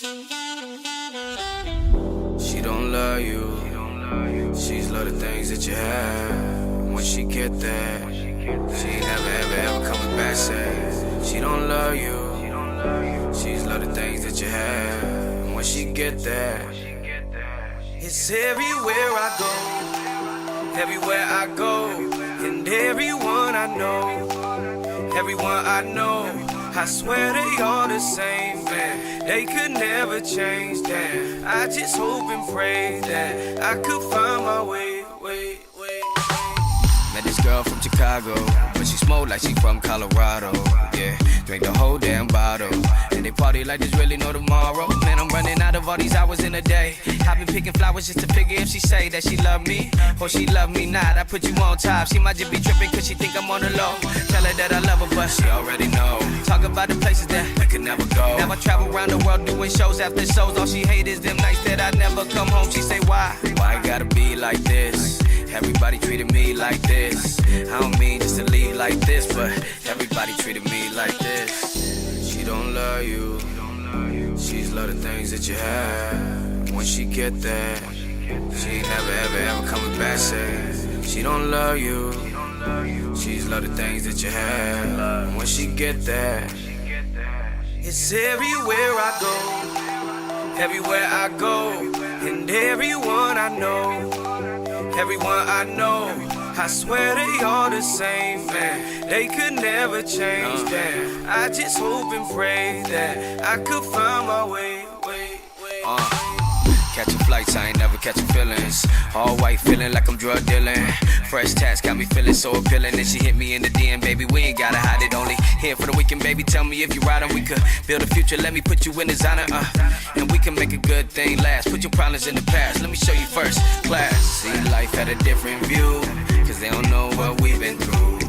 She don't love you. She's love the things that you have. When she get there, she ain't ever coming back. Say she don't love you. She's love the things that you have. When she get there, it's everywhere I go, everywhere I go, and everyone I know, I swear they all the same, man. They could never change that. I just hope and pray that I could find my way. Met this girl from Chicago, but she smoke like she from Colorado. Yeah, drink the whole damn bottle, and they party like there's really no tomorrow. Man, I'm running out of all these hours in a day. I've been picking flowers just to figure if she say that she love me or she love me not. I put you on top, she might just be tripping cause she think I'm on the low. Tell her that I love her, but she already know. Talk about the places that I could never go. Now I travel around the world doing shows after shows. All she hate is them nights that I never come home. She say why it gotta be like this? Everybody treated me like this. I don't mean just to leave like this, but everybody treated me like this. She don't love you. She's love the things that you have. When she get there, she ain't ever coming back. Say she don't love you. She's love the things that you have. When she get there, it's everywhere I go, and everyone I know, I swear they all the same, man. They could never change that. I just hope and pray that I could find my way. Catching flights, I ain't never catching feelings. All white feeling like I'm drug dealing. Fresh tats got me feeling so appealing. And she hit me in the DM, baby, we ain't gotta hide it. Only here for the weekend, baby, tell me if you riding. We could build a future, let me put you in designer, and we can make a good thing last. Put your problems in the past, let me show you first class. See life at a different view, cause they don't know what we've been through.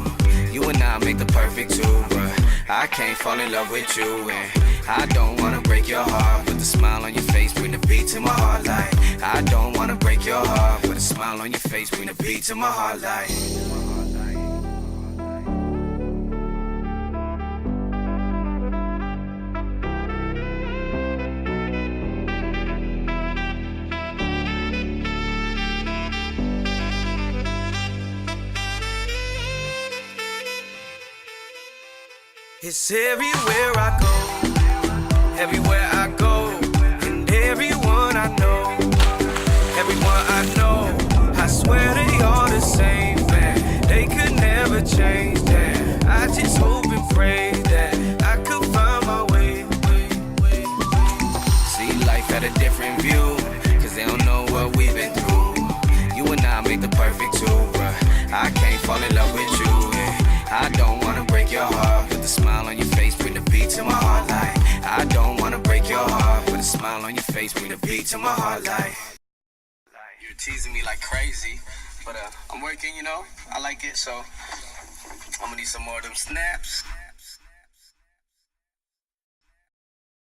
You and I make the perfect two, but I can't fall in love with you. And I don't wanna break your heart. Put the smile on your face, bring the beat to my heart like. I don't wanna break your heart. Put a smile on your face, bring the beat to my heart like. It's everywhere I go, and everyone I know, I swear they all the same, man. They could never change that. I just hope and pray that I could find my way. See life at a different view, cause they don't know what we've been through. You and I make the perfect two, but I can't fall in love with you. I don't wanna break your heart. Put the smile on your face, bring the beat to my heart like. I don't wanna break your heart. Put a smile on your face, bring the beat to my heart like. You're teasing me like crazy, but I'm working, you know. I like it, so I'm gonna need some more of them snaps.